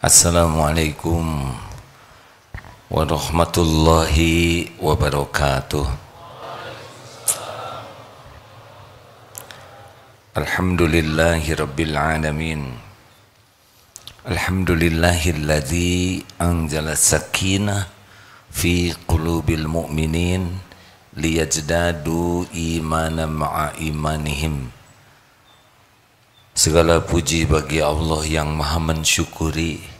Assalamualaikum warahmatullahi wabarakatuh. Alhamdulillahi rabbil alamin. Alhamdulillahilladzi anzala sakinah fi qulubil mu'minin liyajdadu imanan ma'a imanihim. Segala puji bagi Allah yang maha mensyukuri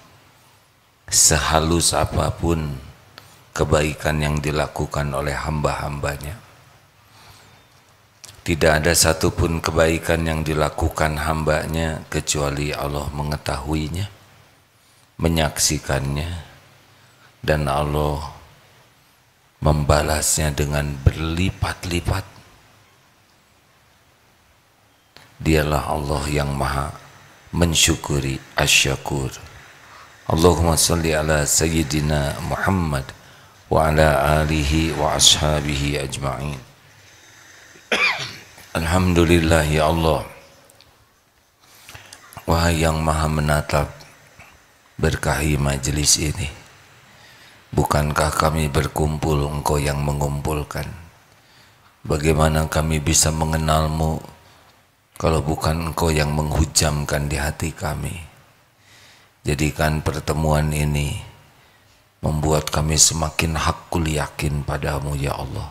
sehalus apapun kebaikan yang dilakukan oleh hamba-hambanya. Tidak ada satupun kebaikan yang dilakukan hambanya kecuali Allah mengetahuinya, menyaksikannya, dan Allah membalasnya dengan berlipat-lipat. Dialah Allah yang maha mensyukuri, asyakur. Allahumma salli ala sayyidina Muhammad wa ala alihi wa ashabihi ajma'in. Alhamdulillah ya Allah. Wahai yang maha menatap, berkahi majelis ini. Bukankah kami berkumpul, Engkau yang mengumpulkan? Bagaimana kami bisa mengenalmu kalau bukan Engkau yang menghujamkan di hati kami? Jadikan pertemuan ini membuat kami semakin hakul yakin padamu ya Allah.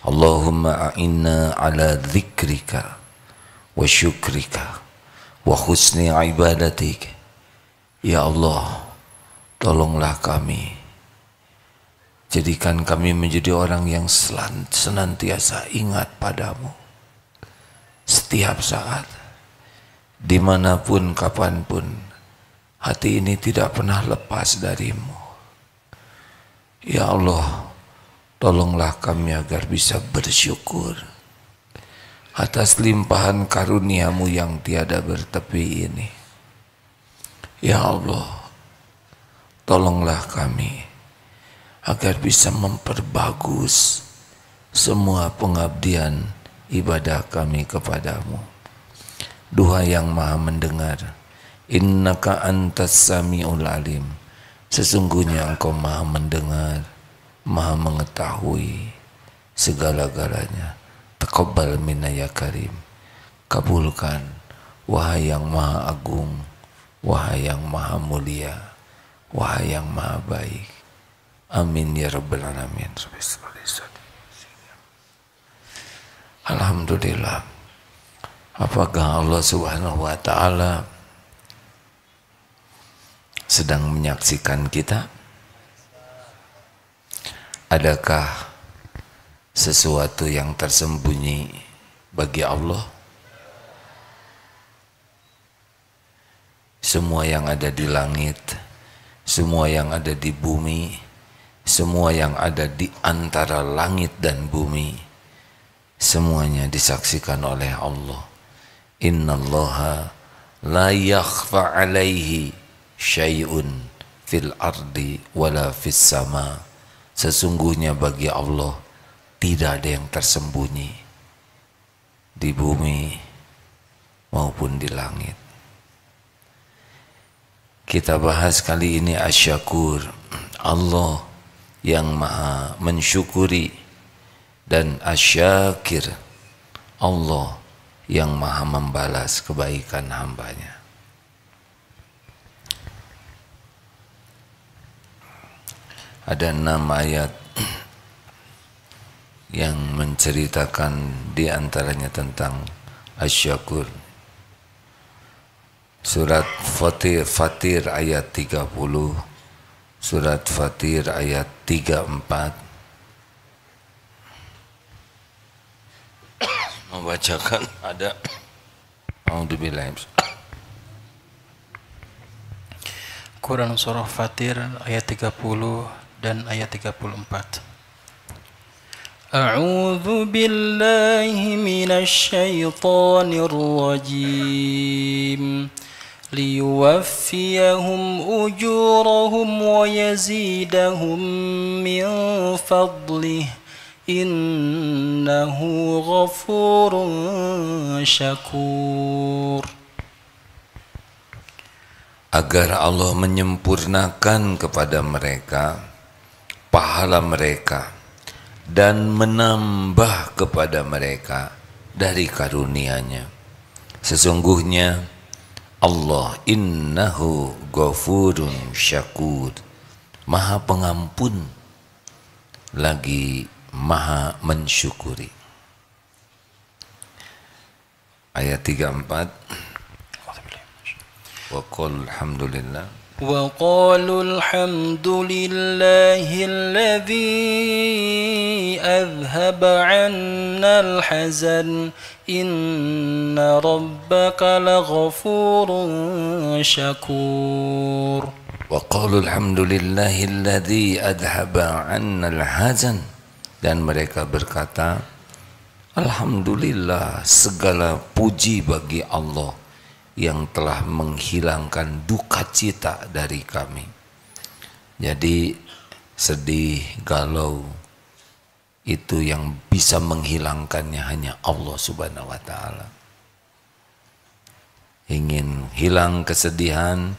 Allahumma a'inna ala dzikrika wa syukrika wa husni ibadatik. Ya Allah, tolonglah kami. Jadikan kami menjadi orang yang senantiasa ingat padamu setiap saat, dimanapun, kapanpun. Hati ini tidak pernah lepas darimu. Ya Allah, tolonglah kami agar bisa bersyukur atas limpahan karuniamu yang tiada bertepi ini. Ya Allah, tolonglah kami agar bisa memperbagus semua pengabdian ibadah kami kepadamu. Duha yang maha mendengar, innaka antas sami'ul alim. Sesungguhnya Engkau maha mendengar, maha mengetahui segala-galanya. Taqabbal minna ya karim. Kabulkan wahai yang maha agung, wahai yang maha mulia, wahai yang maha baik. Amin ya rabbal alamin. Alhamdulillah. Apakah Allah subhanahu wa ta'ala sedang menyaksikan kita? Adakah sesuatu yang tersembunyi bagi Allah? Semua yang ada di langit, semua yang ada di bumi, semua yang ada di antara langit dan bumi, semuanya disaksikan oleh Allah. Innallaha la yakhfa alaihi syai'un fil ardi wala fis sama. Sesungguhnya bagi Allah tidak ada yang tersembunyi di bumi maupun di langit. Kita bahas kali ini asyakur, Allah yang maha mensyukuri, dan asyakir, Allah yang maha membalas kebaikan hambanya. Ada 6 ayat yang menceritakan diantaranya tentang asyakur. Surat Fatir ayat 30, Surat Fatir ayat 34 membacakan ada Quran surah Fatir ayat 30 dan ayat 34. A'udzu billahi minasy syaithanir rajim. Liyuwaffiyahum ujurahum wa yazidahum min fadlih. Innahu ghafurun syakur. agar Allah menyempurnakan kepada mereka pahala mereka dan menambah kepada mereka dari karunia-Nya. Sesungguhnya Allah innahu ghafurun syakur, Maha Pengampun lagi Maha mensyukuri. Ayat 34. Wa qul alhamdulillah وقالوا الحمد لله الذي أذهب عنا الحزن إن ربك لغفور شكور. وقالوا الحمد لله الذي أذهب عنا الحزن, dan mereka berkata, Alhamdulillah, segala puji bagi Allah yang telah menghilangkan duka cita dari kami. Jadi sedih, galau, itu yang bisa menghilangkannya hanya Allah Subhanahu wa ta'ala. Ingin hilang kesedihan,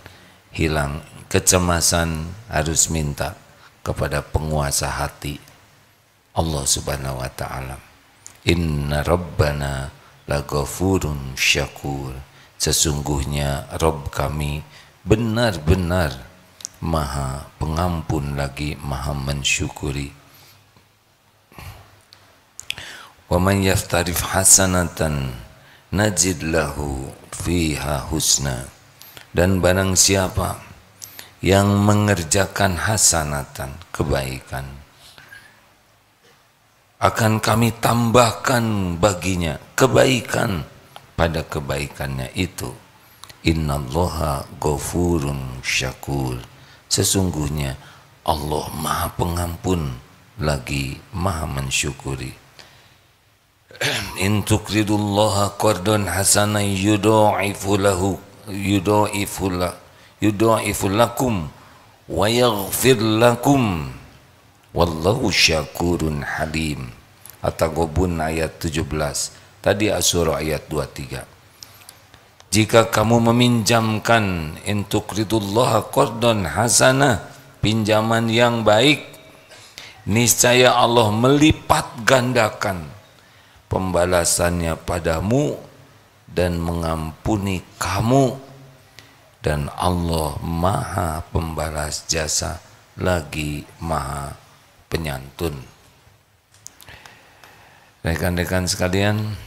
hilang kecemasan, harus minta kepada penguasa hati, Allah Subhanahu wa ta'ala. Inna rabbana laghafurun syakur, sesungguhnya Rabb kami benar-benar Maha Pengampun lagi Maha mensyukuri. Wa man yaftarif hasanatan najid lahu fiha husna, dan barang siapa yang mengerjakan hasanatan, kebaikan, akan kami tambahkan baginya kebaikan pada kebaikannya itu. Innallaha ghafurun syakur, sesungguhnya Allah Maha Pengampun lagi Maha mensyukuri. In tuqridullaha qardan hasanan yudha'ifu lakum wa yaghfir lakum wallahu syakurun halim. At-Taghabun ayat 17. Tadi Asy-Syura ayat 23. Jika kamu meminjamkan, in tuqridullaha qardan hasanah, pinjaman yang baik, niscaya Allah melipat gandakan pembalasannya padamu dan mengampuni kamu, dan Allah Maha Pembalas jasa lagi Maha Penyantun. Rekan-rekan sekalian,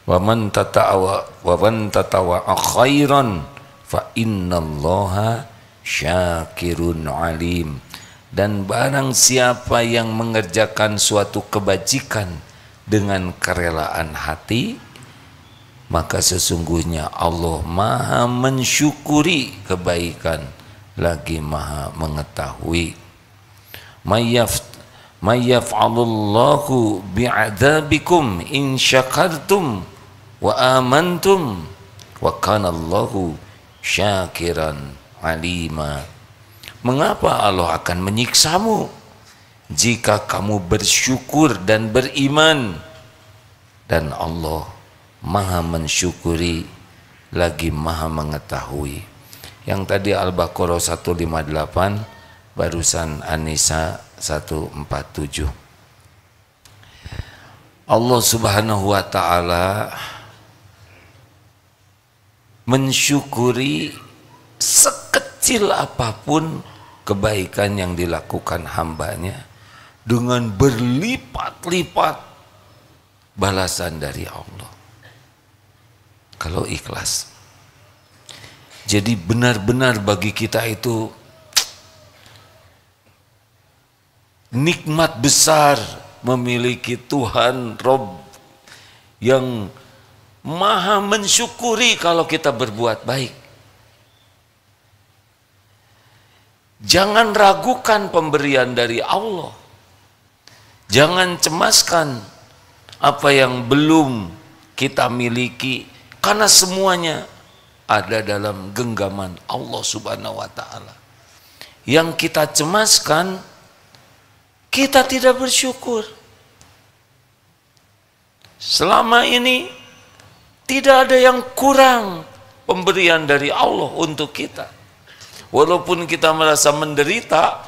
wa man tatawa khairan fa innallaha syakirun alim, dan barang siapa yang mengerjakan suatu kebajikan dengan kerelaan hati, maka sesungguhnya Allah Maha mensyukuri kebaikan lagi Maha mengetahui. Mayyaf'alullahu bi'adzabikum in syakartum wa amantum wa kanallahu syakiran alima. Mengapa Allah akan menyiksamu jika kamu bersyukur dan beriman, dan Allah Maha mensyukuri lagi Maha mengetahui. Yang tadi Al-Baqarah 158, barusan An-Nisa 147. Allah Subhanahu wa ta'ala mensyukuri sekecil apapun kebaikan yang dilakukan hambanya dengan berlipat-lipat balasan dari Allah kalau ikhlas. Jadi benar-benar bagi kita itu nikmat besar memiliki Tuhan Rabb yang Maha mensyukuri kalau kita berbuat baik. Jangan ragukan pemberian dari Allah. Jangan cemaskan apa yang belum kita miliki, karena semuanya ada dalam genggaman Allah Subhanahu wa ta'ala. Yang kita cemaskan, kita tidak bersyukur. Selama ini tidak ada yang kurang pemberian dari Allah untuk kita. Walaupun kita merasa menderita,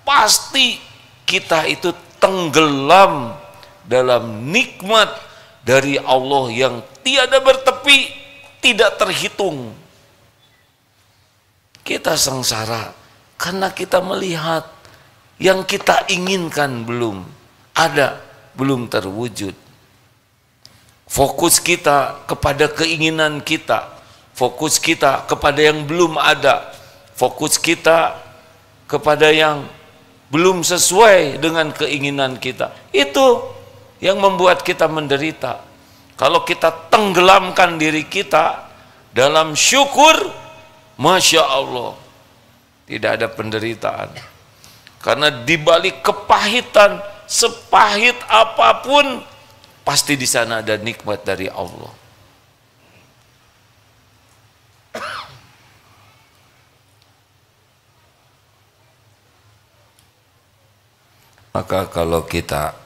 pasti kita itu tenggelam dalam nikmat dari Allah yang tiada bertepi, tidak terhitung. Kita sengsara karena kita melihat yang kita inginkan belum ada, belum terwujud. Fokus kita kepada keinginan kita, fokus kita kepada yang belum ada, fokus kita kepada yang belum sesuai dengan keinginan kita. Itu yang membuat kita menderita. Kalau kita tenggelamkan diri kita dalam syukur, Masya Allah, tidak ada penderitaan. Karena dibalik kepahitan, sepahit apapun, pasti di sana ada nikmat dari Allah. Maka kalau kita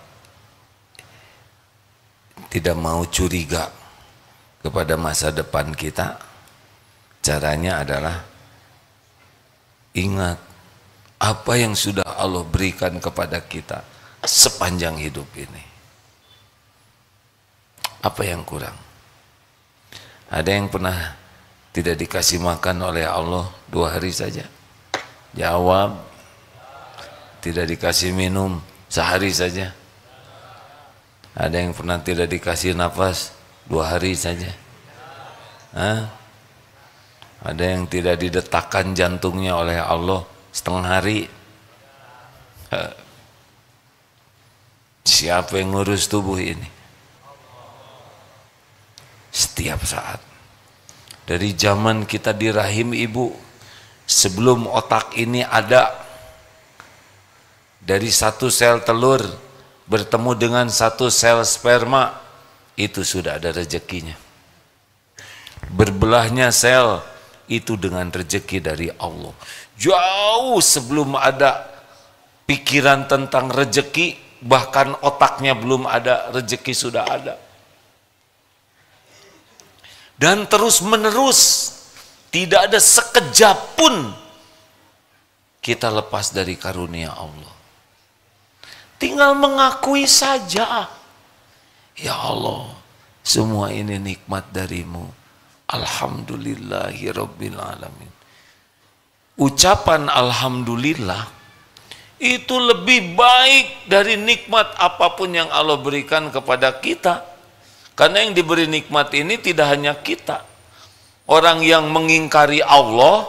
tidak mau curiga kepada masa depan kita, caranya adalah ingat apa yang sudah Allah berikan kepada kita sepanjang hidup ini. Apa yang kurang? Ada yang pernah tidak dikasih makan oleh Allah 2 hari saja? Jawab. Tidak dikasih minum sehari saja? Ada yang pernah tidak dikasih nafas 2 hari saja? Hah? Ada yang tidak didetakkan jantungnya oleh Allah setengah hari? Siapa yang ngurus tubuh ini? Setiap saat. Dari zaman kita di rahim ibu, sebelum otak ini ada, dari 1 sel telur bertemu dengan 1 sel sperma, itu sudah ada rezekinya. Berbelahnya sel itu dengan rezeki dari Allah. Jauh sebelum ada pikiran tentang rezeki, bahkan otaknya belum ada, rezeki sudah ada. Dan terus menerus, tidak ada sekejap pun kita lepas dari karunia Allah. Tinggal mengakui saja, ya Allah, semua ini nikmat darimu. Alhamdulillahirabbil alamin. Ucapan alhamdulillah itu lebih baik dari nikmat apapun yang Allah berikan kepada kita. Karena yang diberi nikmat ini tidak hanya kita. Orang yang mengingkari Allah,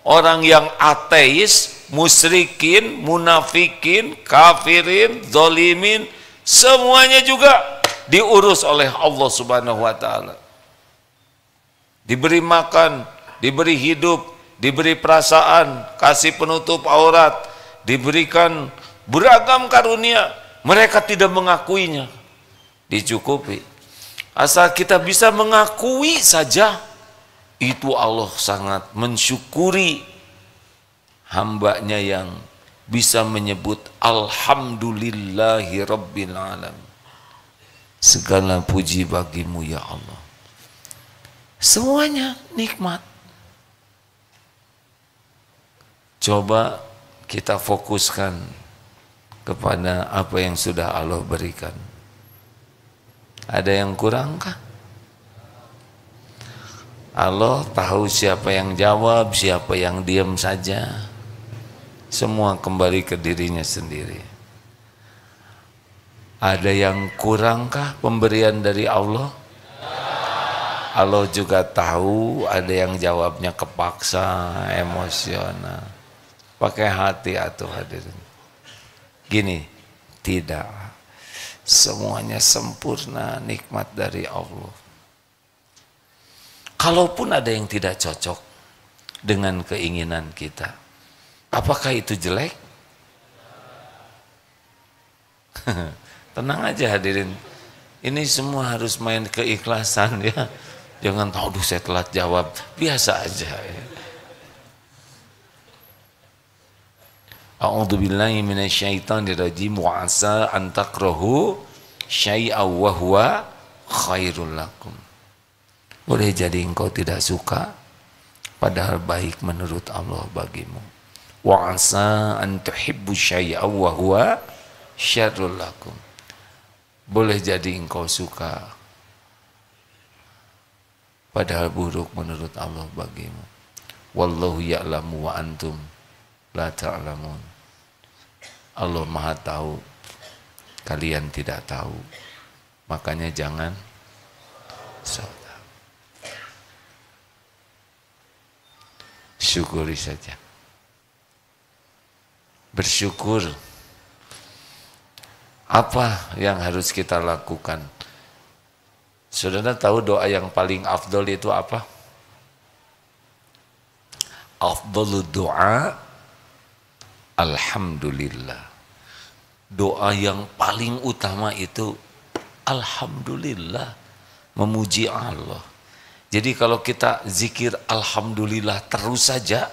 orang yang ateis, musyrikin, munafikin, kafirin, zolimin, semuanya juga diurus oleh Allah Subhanahu wa ta'ala. Diberi makan, diberi hidup, diberi perasaan, kasih penutup aurat, diberikan beragam karunia. Mereka tidak mengakuinya, dicukupi. Asal kita bisa mengakui saja, itu Allah sangat mensyukuri hambanya yang bisa menyebut Alhamdulillahi Rabbil Alamin. Segala puji bagimu ya Allah. Semuanya nikmat. Coba kita fokuskan kepada apa yang sudah Allah berikan. Ada yang kurangkah? Allah tahu siapa yang jawab, siapa yang diam saja. Semua kembali ke dirinya sendiri. Ada yang kurangkah pemberian dari Allah? Allah juga tahu ada yang jawabnya kepaksa, emosional. Pakai hati atuh hadirin. Gini, tidak. Semuanya sempurna, nikmat dari Allah. Kalaupun ada yang tidak cocok dengan keinginan kita, apakah itu jelek? Tenang aja hadirin. Ini semua harus main keikhlasan ya. Jangan tahu saya telat jawab, biasa aja ya. A'udzubillahi minasyaitonirrajim wa asa an takrahu syai'aw wa huwa khairul lakum. Boleh jadi engkau tidak suka padahal baik menurut Allah bagimu. Wa asa an tuhibbu syai'an wa huwa syarrul lakum. Boleh jadi engkau suka padahal buruk menurut Allah bagimu. Wallahu ya'lamu wa antum la ta'lamun. Allah Maha tahu, kalian tidak tahu. Makanya jangan sok. Syukuri saja. Bersyukur. Apa yang harus kita lakukan? Saudara tahu doa yang paling afdol itu apa? Afdolud doa alhamdulillah. Doa yang paling utama itu alhamdulillah, memuji Allah. Jadi kalau kita zikir alhamdulillah terus saja,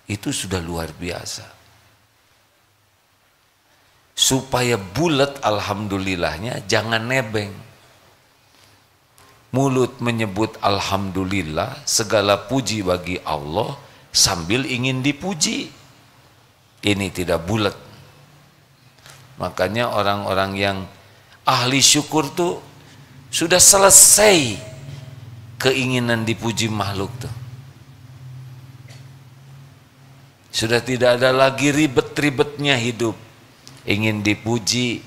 itu sudah luar biasa. Supaya bulat alhamdulillahnya, jangan nebeng. Mulut menyebut alhamdulillah, segala puji bagi Allah, sambil ingin dipuji. Ini tidak bulat. Makanya orang-orang yang ahli syukur tuh sudah selesai keinginan dipuji makhluk tuh. Sudah tidak ada lagi ribet-ribetnya hidup. Ingin dipuji,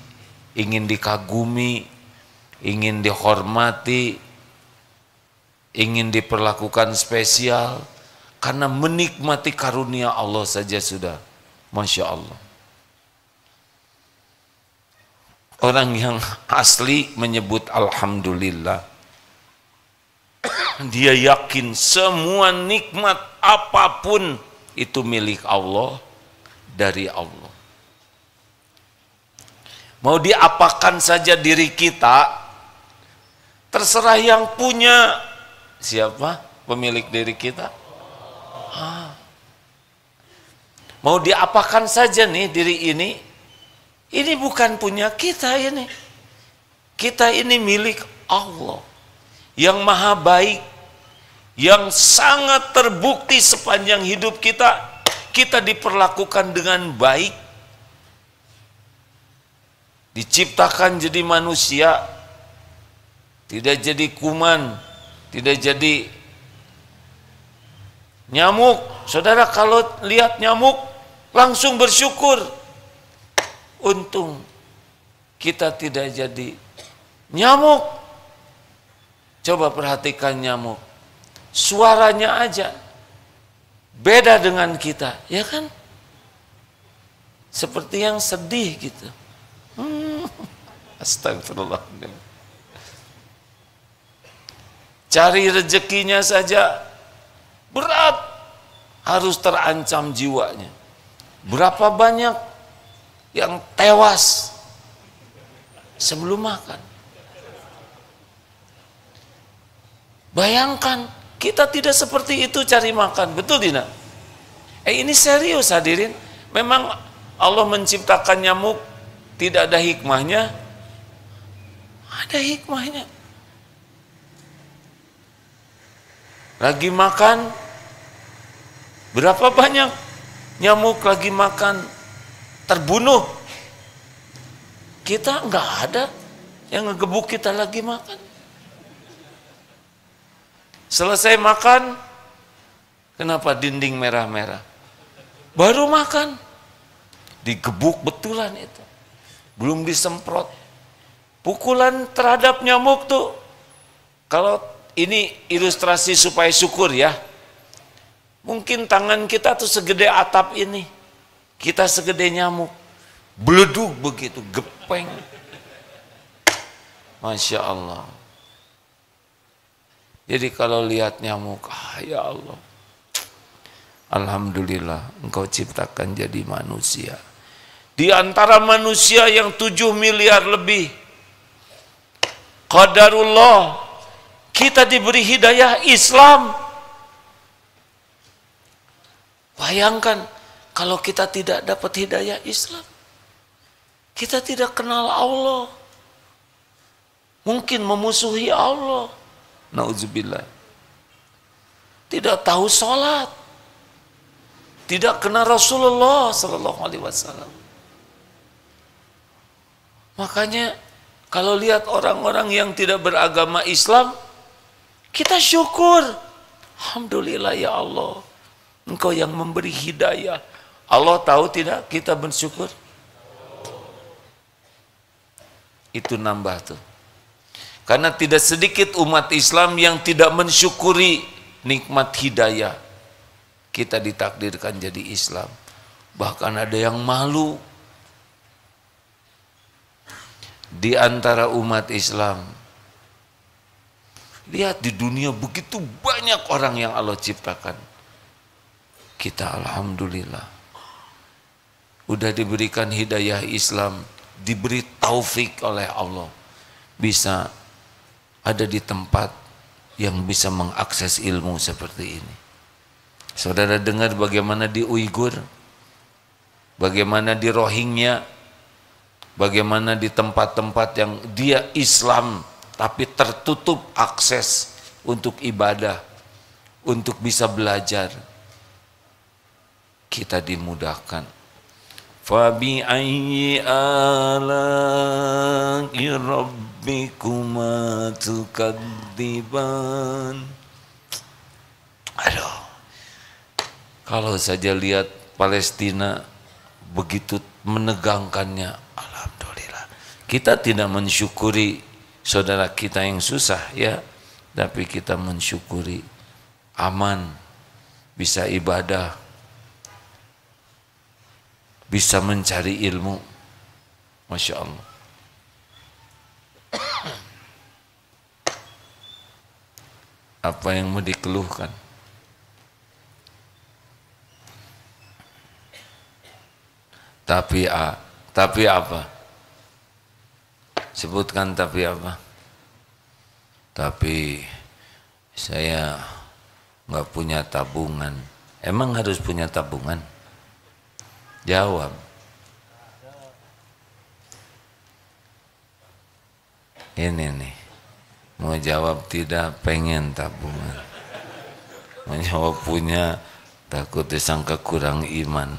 ingin dikagumi, ingin dihormati, ingin diperlakukan spesial, karena menikmati karunia Allah saja sudah, Masya Allah. Orang yang asli menyebut alhamdulillah, dia yakin semua nikmat apapun itu milik Allah, dari Allah. Mau diapakan saja diri kita, terserah yang punya. Siapa pemilik diri kita? Mau diapakan saja nih diri ini bukan punya kita ini. Kita ini milik Allah yang maha baik, yang sangat terbukti sepanjang hidup kita diperlakukan dengan baik. Diciptakan jadi manusia, tidak jadi kuman, tidak jadi nyamuk. Saudara kalau lihat nyamuk langsung bersyukur. Untung kita tidak jadi nyamuk. Coba perhatikan nyamuk, suaranya aja beda dengan kita, ya kan? Seperti yang sedih gitu. Astagfirullahaladzim. Cari rezekinya saja berat, harus terancam jiwanya. Berapa banyak yang tewas sebelum makan? Bayangkan, kita tidak seperti itu cari makan, betul tidak? Ini serius hadirin. Memang Allah menciptakan nyamuk tidak ada hikmahnya? Ada hikmahnya. Lagi makan, berapa banyak nyamuk lagi makan terbunuh? Kita nggak ada yang ngegebuk kita lagi makan. Selesai makan, kenapa dinding merah-merah? Baru makan, digebuk betulan itu. Belum disemprot. Pukulan terhadap nyamuk tuh, kalau ini ilustrasi supaya syukur ya, mungkin tangan kita tuh segede atap ini, kita segede nyamuk, beleduk begitu, gepeng. Masya Allah. Jadi kalau lihat nyamuk, ya Allah, alhamdulillah engkau ciptakan jadi manusia. Di antara manusia yang 7 miliar lebih, qadarullah, kita diberi hidayah Islam. Bayangkan kalau kita tidak dapat hidayah Islam, kita tidak kenal Allah, mungkin memusuhi Allah. Nauzubillah. tidak tahu sholat, tidak kenal Rasulullah Sallallahu Alaihi Wasallam. Makanya kalau lihat orang-orang yang tidak beragama Islam, kita syukur. Alhamdulillah ya Allah, Engkau yang memberi hidayah. Allah tahu tidak kita bersyukur? Itu nambah tuh. Karena tidak sedikit umat Islam yang tidak mensyukuri nikmat hidayah. Kita ditakdirkan jadi Islam. Bahkan ada yang malu. Di antara umat Islam. Lihat di dunia begitu banyak orang yang Allah ciptakan. Kita alhamdulillah. Udah diberikan hidayah Islam. Diberi taufik oleh Allah. Bisa ada di tempat yang bisa mengakses ilmu seperti ini. Saudara dengar bagaimana di Uighur, bagaimana di Rohingya, bagaimana di tempat-tempat yang dia Islam tapi tertutup akses untuk ibadah, untuk bisa belajar. Kita dimudahkan. Fabi ayyi ala'i rabbikuma tukadziban. Aduh, kalau saja lihat Palestina begitu menegangkannya, alhamdulillah. Kita tidak mensyukuri saudara kita yang susah ya, tapi kita mensyukuri aman, bisa ibadah, bisa mencari ilmu. Masya Allah. Apa yang mau dikeluhkan? Tapi apa? Sebutkan tapi apa? Tapi saya nggak punya tabungan. Emang harus punya tabungan? Jawab. Ini nih, mau jawab tidak, pengen tabungan. Mau jawab punya, takut disangka kurang iman.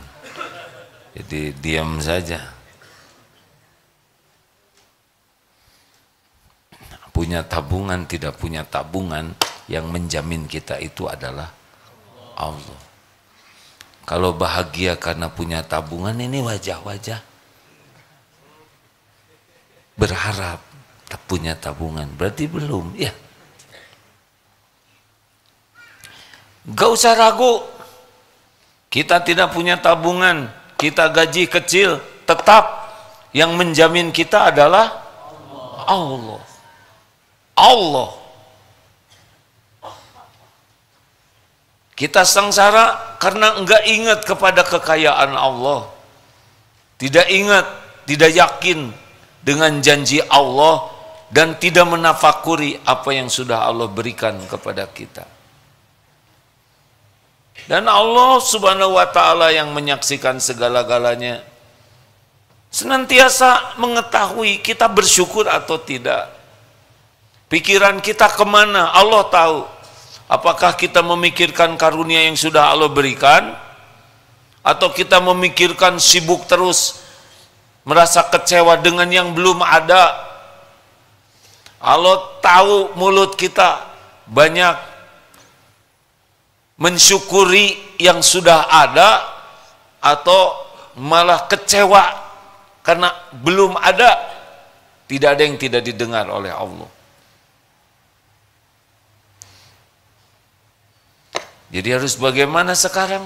Jadi diam saja. Punya tabungan, tidak punya tabungan, yang menjamin kita itu adalah Allah. Kalau bahagia karena punya tabungan, ini wajah-wajah berharap punya tabungan, berarti belum ya. Gak usah ragu, kita tidak punya tabungan, kita gaji kecil, tetap yang menjamin kita adalah Allah. Allah. Kita sengsara karena enggak ingat kepada kekayaan Allah. Tidak ingat, tidak yakin dengan janji Allah dan tidak menafakuri apa yang sudah Allah berikan kepada kita. Dan Allah Subhanahu wa taala yang menyaksikan segala-galanya senantiasa mengetahui kita bersyukur atau tidak. Pikiran kita kemana Allah tahu. Apakah kita memikirkan karunia yang sudah Allah berikan, atau kita memikirkan sibuk terus, merasa kecewa dengan yang belum ada. Allah tahu mulut kita banyak mensyukuri yang sudah ada, atau malah kecewa karena belum ada. Tidak ada yang tidak didengar oleh Allah. Jadi harus bagaimana sekarang?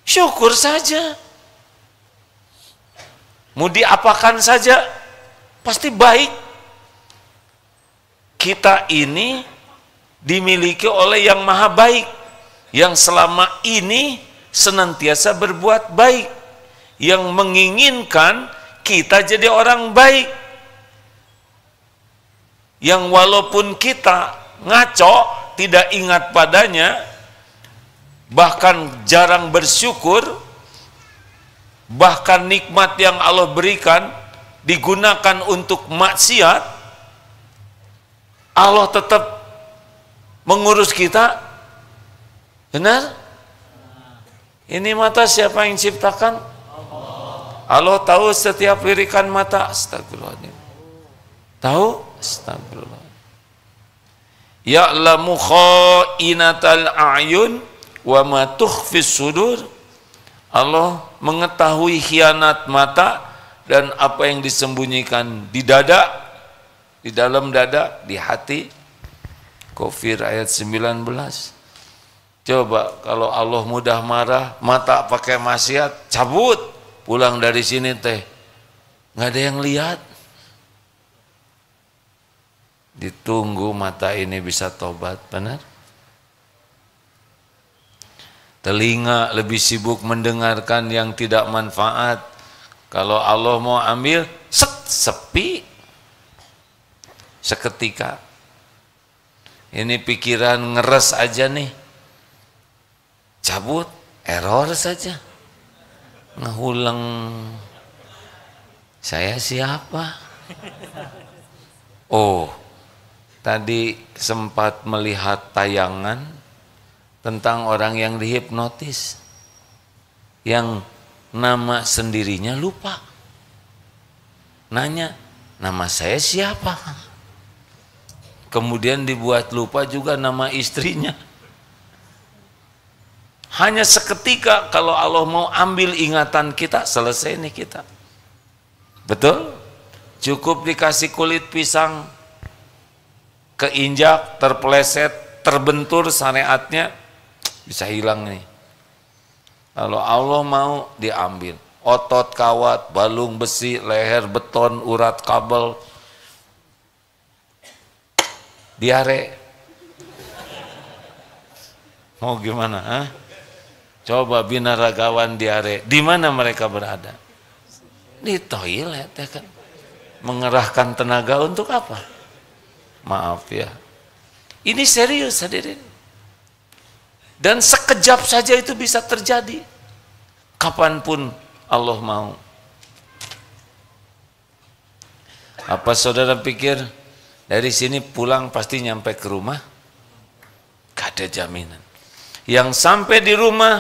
Syukur saja. Mau diapakan saja, pasti baik. Kita ini dimiliki oleh yang maha baik, yang selama ini senantiasa berbuat baik, yang menginginkan kita jadi orang baik, yang walaupun kita ngaco, tidak ingat padanya, bahkan jarang bersyukur, bahkan nikmat yang Allah berikan digunakan untuk maksiat, Allah tetap mengurus kita, Benar? Ini mata siapa yang ciptakan? Allah tahu setiap lirikan mata. Astagfirullahaladzim. Tahu? Astagfirullah. Ya'lamu kha'inatal a'yun wa ma tukhfis sudur. Allah mengetahui khianat mata dan apa yang disembunyikan di dada, di dalam dada, di hati. Kafir ayat 19. Coba kalau Allah mudah marah, mata pakai maksiat, cabut, pulang dari sini teh, nggak ada yang lihat. Ditunggu mata ini bisa tobat, benar? Telinga lebih sibuk mendengarkan yang tidak manfaat. Kalau Allah mau ambil, sepi, seketika. Ini pikiran ngeres aja nih, cabut, error saja, ngehulang. Saya siapa? Oh, tadi sempat melihat tayangan tentang orang yang dihipnotis, yang nama sendirinya lupa. Nanya, nama saya siapa? Kemudian dibuat lupa juga nama istrinya. Hanya seketika kalau Allah mau ambil ingatan kita, selesai nih kita. Betul? Cukup dikasih kulit pisang, keinjak, terpeleset, terbentur syariatnya, bisa hilang nih. Kalau Allah mau diambil, otot kawat, balung besi, leher beton, urat kabel, diare. Mau gimana? Hah? Coba binaragawan diare, di mana mereka berada? Di toilet ya kan? Mengerahkan tenaga untuk apa? Maaf ya. Ini serius hadirin. Dan sekejap saja itu bisa terjadi. Kapanpun Allah mau. Apa saudara pikir dari sini pulang pasti nyampe ke rumah? Gak ada jaminan. Yang sampai di rumah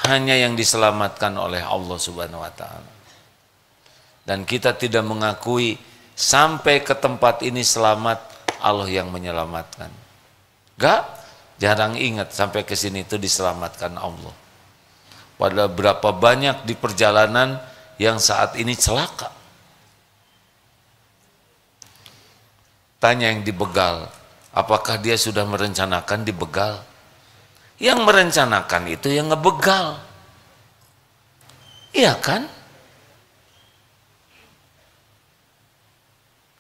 hanya yang diselamatkan oleh Allah Subhanahu wa Ta'ala. Dan kita tidak mengakui sampai ke tempat ini selamat, Allah yang menyelamatkan. Gak, jarang ingat sampai ke sini itu diselamatkan Allah. Padahal berapa banyak di perjalanan yang saat ini celaka. Tanya yang dibegal, apakah dia sudah merencanakan dibegal? Yang merencanakan itu yang ngebegal. Iya kan?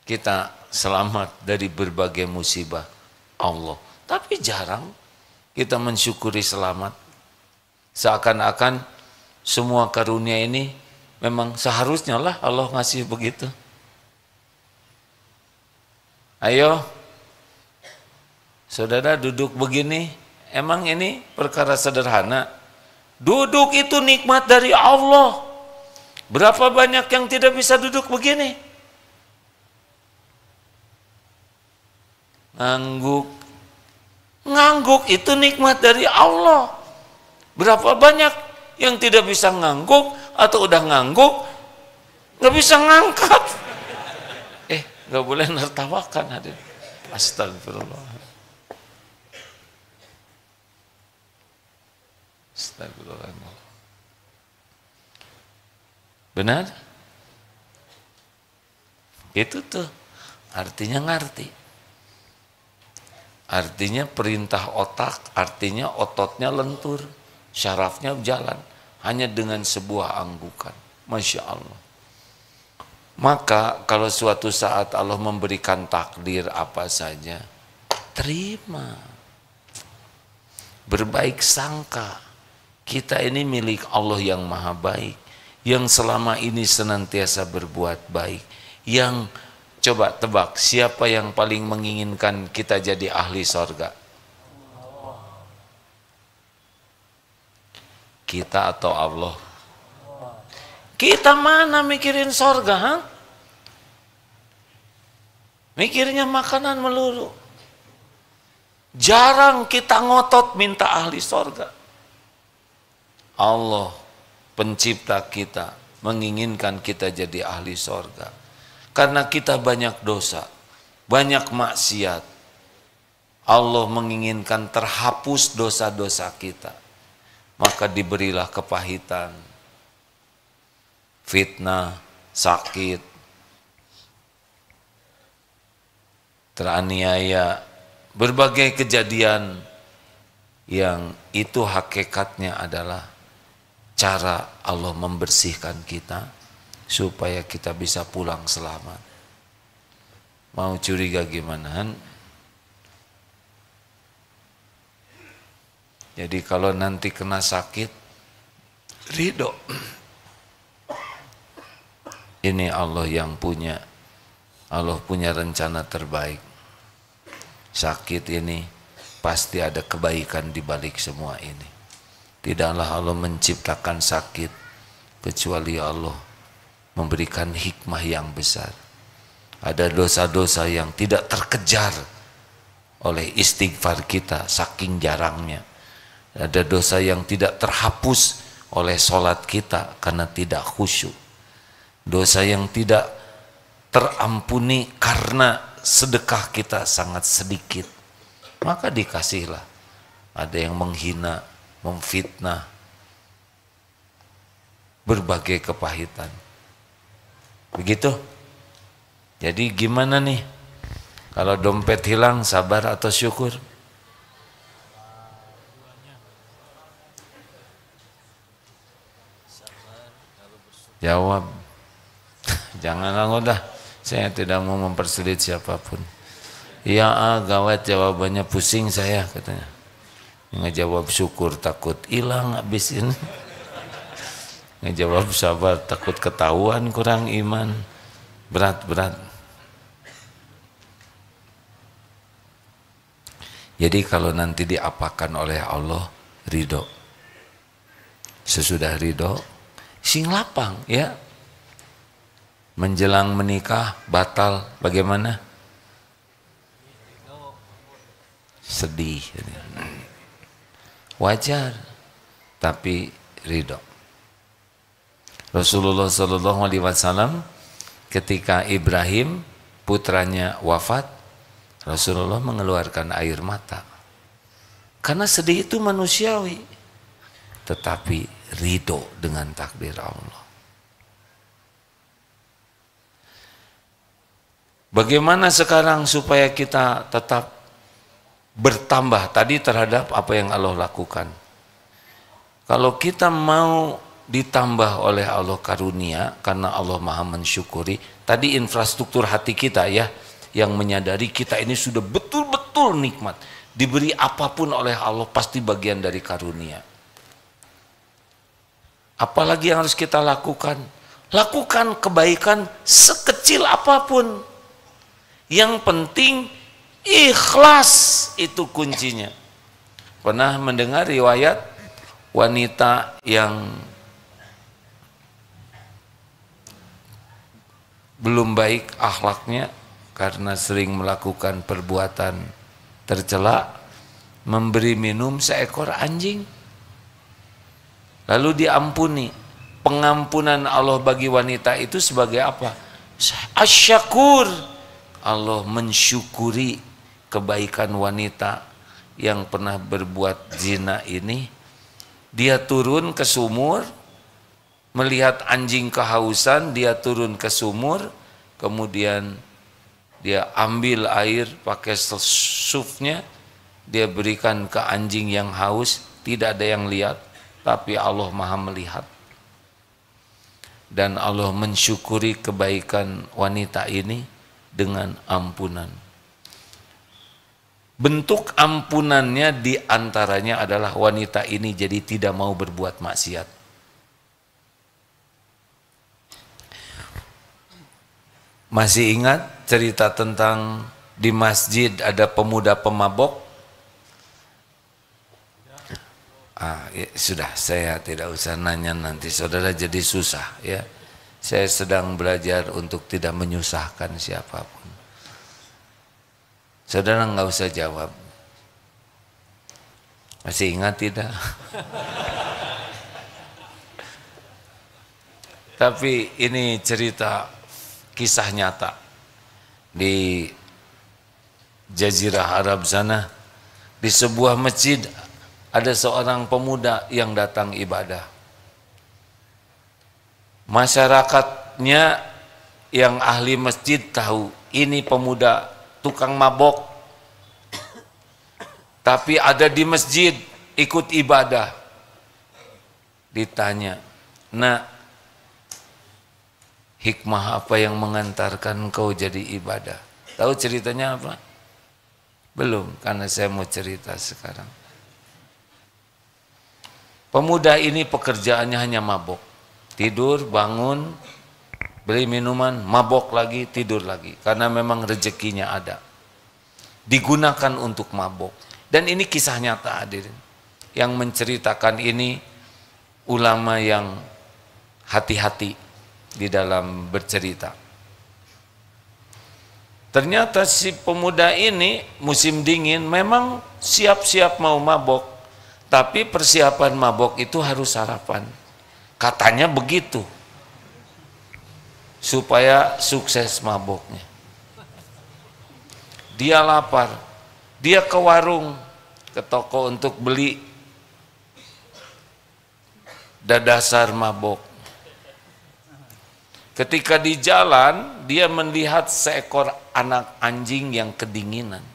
Kita selamat dari berbagai musibah Allah. Tapi jarang kita mensyukuri selamat. Seakan-akan semua karunia ini memang seharusnya lah Allah ngasih begitu. Ayo, saudara duduk begini, emang ini perkara sederhana. Duduk itu nikmat dari Allah. Berapa banyak yang tidak bisa duduk begini? Ngangguk. Ngangguk itu nikmat dari Allah. Berapa banyak yang tidak bisa ngangguk atau udah ngangguk nggak bisa ngangkat. Nggak boleh nertawakan hadir. Astagfirullah. Astagfirullah. Benar? Itu tuh artinya ngerti. Artinya perintah otak, artinya ototnya lentur, syarafnya jalan hanya dengan sebuah anggukan. Masya Allah. Maka kalau suatu saat Allah memberikan takdir apa saja, terima. Berbaik sangka. Kita ini milik Allah yang maha baik, yang selama ini senantiasa berbuat baik. Yang coba tebak, siapa yang paling menginginkan kita jadi ahli sorga? Kita atau Allah? Kita mana mikirin sorga, ha? Mikirnya makanan melulu. Jarang kita ngotot minta ahli sorga. Allah pencipta kita menginginkan kita jadi ahli sorga. Karena kita banyak dosa, banyak maksiat. Allah menginginkan terhapus dosa-dosa kita. Maka diberilah kepahitan, fitnah, sakit, teraniaya, berbagai kejadian yang itu hakikatnya adalah cara Allah membersihkan kita supaya kita bisa pulang selamat. Mau curiga gimana? Jadi kalau nanti kena sakit, ridho. Ini Allah yang punya. Allah punya rencana terbaik. Sakit ini pasti ada kebaikan di balik semua ini. Tidaklah Allah menciptakan sakit kecuali Allah memberikan hikmah yang besar. Ada dosa-dosa yang tidak terkejar oleh istighfar kita saking jarangnya. Ada dosa yang tidak terhapus oleh sholat kita karena tidak khusyuk. Dosa yang tidak terampuni karena sedekah kita sangat sedikit. Maka dikasihlah. Ada yang menghina, memfitnah, berbagai kepahitan. Begitu. Jadi gimana nih? Kalau dompet hilang, sabar atau syukur? Jawab. Janganlah udah. Saya tidak mau mempersulit siapapun. Ya gawat jawabannya, pusing saya katanya. Ngejawab syukur takut hilang habis ini. Ngejawab sabar takut ketahuan kurang iman. Berat. Jadi kalau nanti diapakan oleh Allah, ridho. Sesudah ridho, sing lapang ya. Menjelang menikah batal, bagaimana? Sedih. Wajar, tapi ridho. Rasulullah SAW ketika Ibrahim putranya wafat, Rasulullah mengeluarkan air mata. Karena sedih itu manusiawi, tetapi ridho dengan takdir Allah. Bagaimana sekarang supaya kita tetap bertambah tadi terhadap apa yang Allah lakukan? Kalau kita mau ditambah oleh Allah karunia, karena Allah maha mensyukuri, tadi infrastruktur hati kita ya, yang menyadari kita ini sudah betul-betul nikmat, diberi apapun oleh Allah pasti bagian dari karunia. Apalagi yang harus kita lakukan? Lakukan kebaikan sekecil apapun. Yang penting ikhlas, itu kuncinya. Pernah mendengar riwayat wanita yang belum baik akhlaknya karena sering melakukan perbuatan tercela, memberi minum seekor anjing, lalu diampuni. Pengampunan Allah bagi wanita itu sebagai apa? Asyakur. Allah mensyukuri kebaikan wanita yang pernah berbuat zina ini. Dia turun ke sumur, melihat anjing kehausan, dia turun ke sumur, kemudian dia ambil air pakai sufnya, dia berikan ke anjing yang haus. Tidak ada yang lihat, tapi Allah maha melihat. Dan Allah mensyukuri kebaikan wanita ini dengan ampunan. Bentuk ampunannya diantaranya adalah wanita ini jadi tidak mau berbuat maksiat. Masih ingat cerita tentang di masjid ada pemuda pemabok? Sudah, saya tidak usah nanya, nanti saudara jadi susah ya. Saya sedang belajar untuk tidak menyusahkan siapapun. Saudara nggak usah jawab. Masih ingat tidak? Tapi ini cerita kisah nyata di Jazirah Arab sana, di sebuah masjid ada seorang pemuda yang datang ibadah. Masyarakatnya yang ahli masjid tahu ini pemuda tukang mabok, tapi ada di masjid ikut ibadah. Ditanya, "Nak, hikmah apa yang mengantarkan engkau jadi ibadah?" Tahu ceritanya apa? Belum, karena saya mau cerita sekarang. Pemuda ini pekerjaannya hanya mabok. Tidur, bangun, beli minuman, mabok lagi, tidur lagi. Karena memang rezekinya ada. Digunakan untuk mabok. Dan ini kisah nyata, hadirin. Yang menceritakan ini ulama yang hati-hati di dalam bercerita. Ternyata si pemuda ini musim dingin memang siap-siap mau mabok, tapi persiapan mabok itu harus sarapan. Katanya begitu, supaya sukses maboknya. Dia lapar, dia ke warung, ke toko untuk beli dadasar mabok. Ketika di jalan, dia melihat seekor anak anjing yang kedinginan.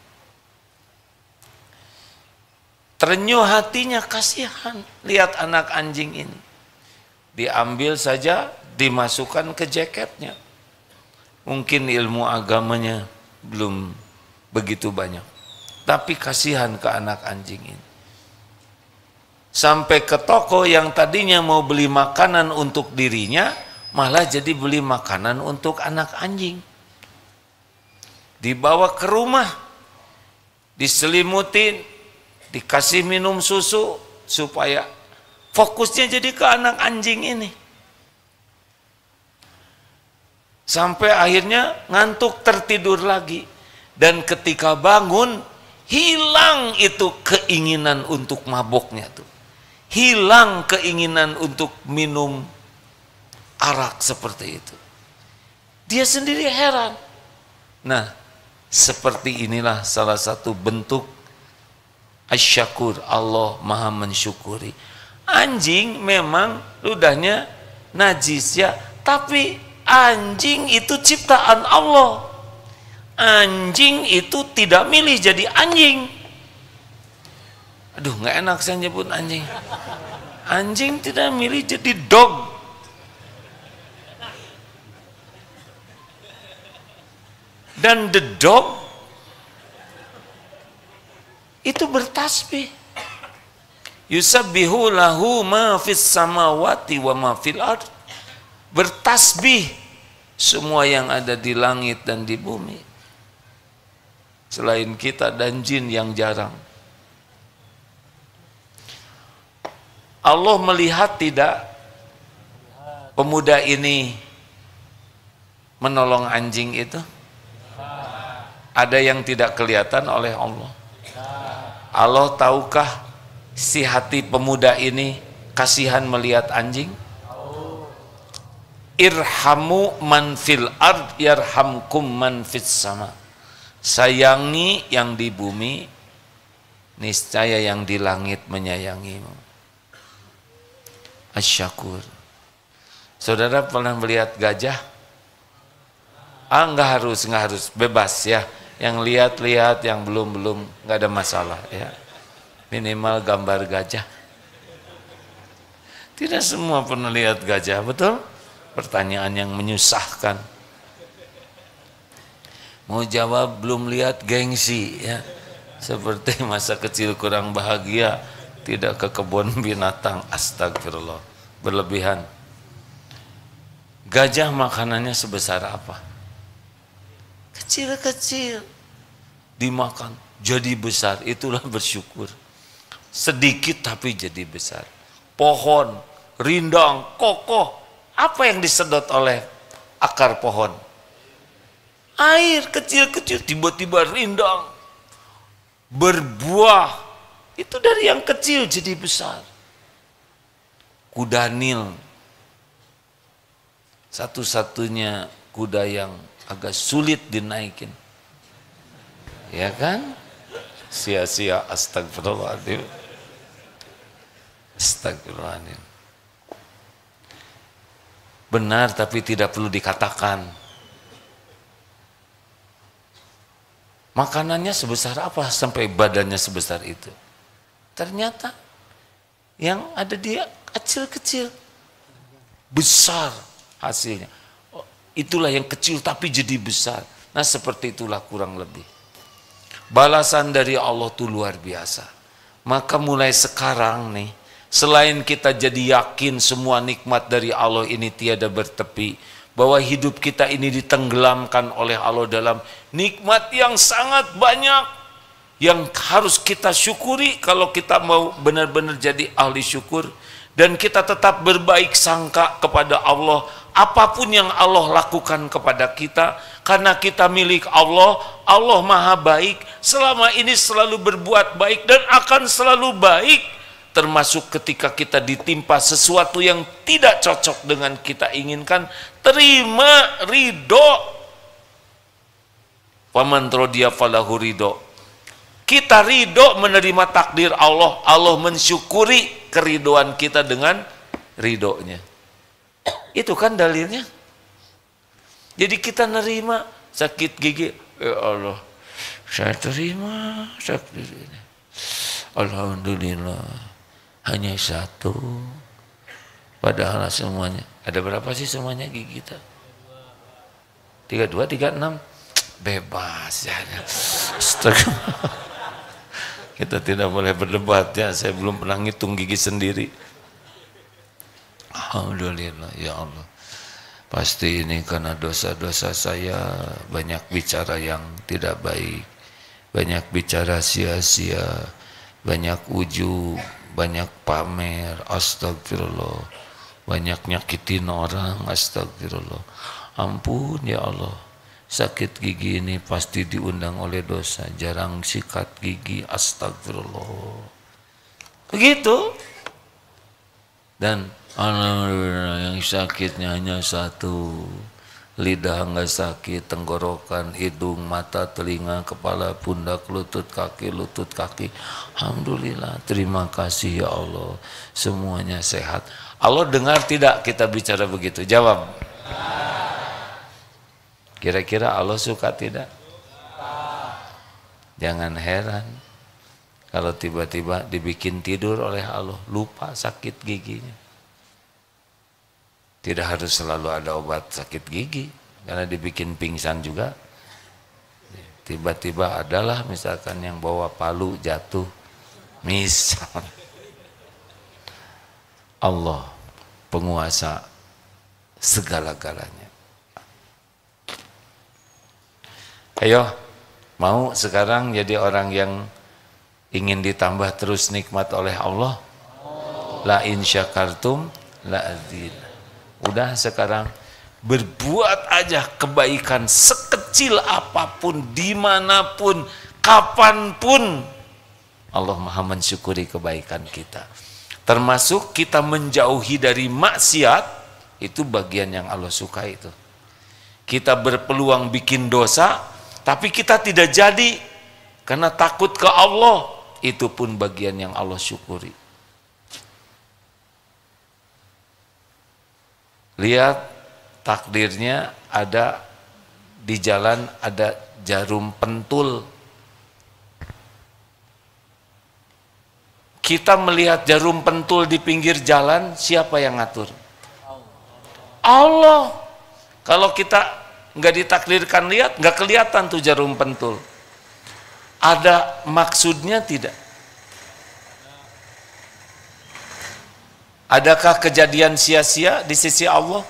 Terenyuh hatinya, kasihan lihat anak anjing ini. Diambil saja, dimasukkan ke jaketnya. Mungkin ilmu agamanya belum begitu banyak, tapi kasihan ke anak anjing ini. Sampai ke toko yang tadinya mau beli makanan untuk dirinya, malah jadi beli makanan untuk anak anjing. Dibawa ke rumah, diselimutin, dikasih minum susu supaya fokusnya jadi ke anak anjing ini. Sampai akhirnya ngantuk, tertidur lagi. Dan ketika bangun, hilang itu keinginan untuk maboknya tuh. Hilang keinginan untuk minum arak seperti itu. Dia sendiri heran. Nah, seperti inilah salah satu bentuk asyakur, Allah maha mensyukuri. Anjing memang ludahnya najis ya, tapi anjing itu ciptaan Allah. Anjing itu tidak milih jadi anjing. Aduh, nggak enak saya nyebut anjing. Anjing tidak milih jadi dog. Dan the dog itu bertasbih. Yusabbihu lahu ma fis samawati wa ma fil ard. Bertasbih semua yang ada di langit dan di bumi. Selain kita dan jin yang jarang. Allah melihat tidak pemuda ini menolong anjing itu? Ada yang tidak kelihatan oleh Allah. Allah tahukah si hati pemuda ini kasihan melihat anjing? Irhamu man fil ard yarhamkum man fis sama. Sayangi yang di bumi, niscaya yang di langit menyayangimu. Asyakur. Saudara pernah melihat gajah? Enggak harus, bebas ya. Yang lihat-lihat, yang belum nggak ada masalah ya. Minimal gambar gajah. Tidak semua pernah lihat gajah, betul? Pertanyaan yang menyusahkan. Mau jawab belum lihat, gengsi ya. Seperti masa kecil kurang bahagia, tidak ke kebun binatang, astagfirullah, berlebihan. Gajah makanannya sebesar apa? Kecil-kecil, dimakan jadi besar, itulah bersyukur. Sedikit tapi jadi besar. Pohon, rindang, kokoh, apa yang disedot oleh akar pohon? Air kecil-kecil, tiba-tiba rindang, berbuah Itu dari yang kecil jadi besar. Kuda Nil, satu-satunya kuda yang agak sulit dinaikin. Ya kan? Sia-sia, astagfirullahaladzim. Astagfirullahaladzim. Benar tapi tidak perlu dikatakan. Makanannya sebesar apa sampai badannya sebesar itu? Ternyata yang ada dia kecil-kecil, besar hasilnya. Itulah yang kecil tapi jadi besar. Nah seperti itulah kurang lebih. Balasan dari Allah itu luar biasa. Maka mulai sekarang nih, selain kita jadi yakin semua nikmat dari Allah ini tiada bertepi, bahwa hidup kita ini ditenggelamkan oleh Allah dalam nikmat yang sangat banyak, yang harus kita syukuri kalau kita mau benar-benar jadi ahli syukur, dan kita tetap berbaik sangka kepada Allah apapun yang Allah lakukan kepada kita, karena kita milik Allah. Allah maha baik, selama ini selalu berbuat baik dan akan selalu baik, termasuk ketika kita ditimpa sesuatu yang tidak cocok dengan kita inginkan, terima, ridho. Faman rodiya falahu ridho. Kita ridho menerima takdir Allah, Allah mensyukuri keridoan kita dengan ridhonya. Itu kan dalilnya. Jadi kita nerima sakit gigi, ya Allah, saya terima sakit ini. Alhamdulillah, hanya satu. Padahal semuanya, ada berapa sih semuanya gigi kita? 32, 36, bebas ya. Kita tidak boleh berdebat ya. Saya belum pernah ngitung gigi sendiri. Alhamdulillah ya Allah. Pasti ini karena dosa-dosa saya, banyak bicara yang tidak baik, banyak bicara sia-sia, banyak ujub, banyak pamer, astagfirullah, banyak nyakitin orang, astagfirullah. Ampun ya Allah, sakit gigi ini pasti diundang oleh dosa, jarang sikat gigi, astagfirullah. Begitu. Dan alhamdulillah yang sakitnya hanya satu, lidah enggak sakit, tenggorokan, hidung, mata, telinga, kepala, pundak, lutut, kaki. Alhamdulillah, terima kasih ya Allah, semuanya sehat. Allah dengar tidak kita bicara begitu? Jawab. Kira-kira Allah suka tidak? Jangan heran kalau tiba-tiba dibikin tidur oleh Allah, lupa sakit giginya. Tidak harus selalu ada obat sakit gigi, karena dibikin pingsan juga. Tiba-tiba adalah misalkan yang bawa palu jatuh, misal. Allah penguasa segala-galanya. Ayo, mau sekarang jadi orang yang ingin ditambah terus nikmat oleh Allah? La in syakartum la azid. Udah sekarang berbuat aja kebaikan sekecil apapun, dimanapun, kapanpun. Allah maha mensyukuri kebaikan kita. Termasuk kita menjauhi dari maksiat, itu bagian yang Allah suka itu. Kita berpeluang bikin dosa, tapi kita tidak jadi karena takut ke Allah, itu pun bagian yang Allah syukuri. Lihat takdirnya, ada di jalan ada jarum pentul. Kita melihat jarum pentul di pinggir jalan, siapa yang ngatur? Allah. Kalau kita nggak ditakdirkan lihat, nggak kelihatan tuh jarum pentul. Ada maksudnya tidak? Adakah kejadian sia-sia di sisi Allah?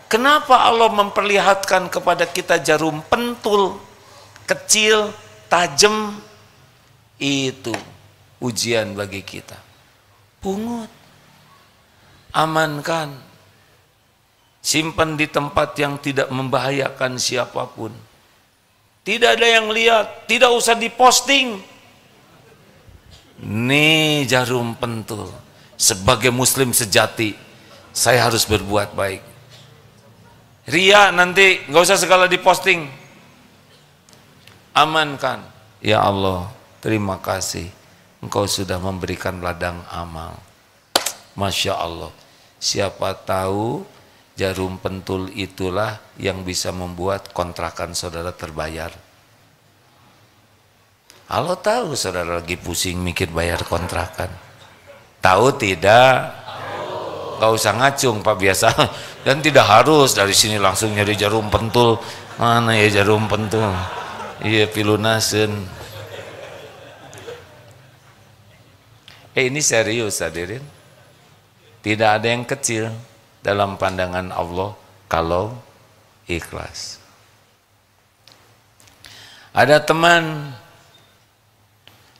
Kenapa Allah memperlihatkan kepada kita jarum pentul kecil, tajam? Itu ujian bagi kita. Pungut, amankan, simpan di tempat yang tidak membahayakan siapapun. Tidak ada yang lihat, tidak usah diposting. Nih jarum pentul. Sebagai muslim sejati, saya harus berbuat baik. Ria nanti nggak usah segala diposting. Amankan. Ya Allah, terima kasih. Engkau sudah memberikan ladang amal. Masya Allah. Siapa tahu jarum pentul itulah yang bisa membuat kontrakan saudara terbayar. Allah tahu saudara lagi pusing mikir bayar kontrakan. Tahu tidak? Gak usah ngacung Pak biasa. Dan tidak harus dari sini langsung nyari jarum pentul. Mana ya jarum pentul? Iya pilunasen. Ini serius hadirin. Tidak ada yang kecil dalam pandangan Allah kalau ikhlas. Ada teman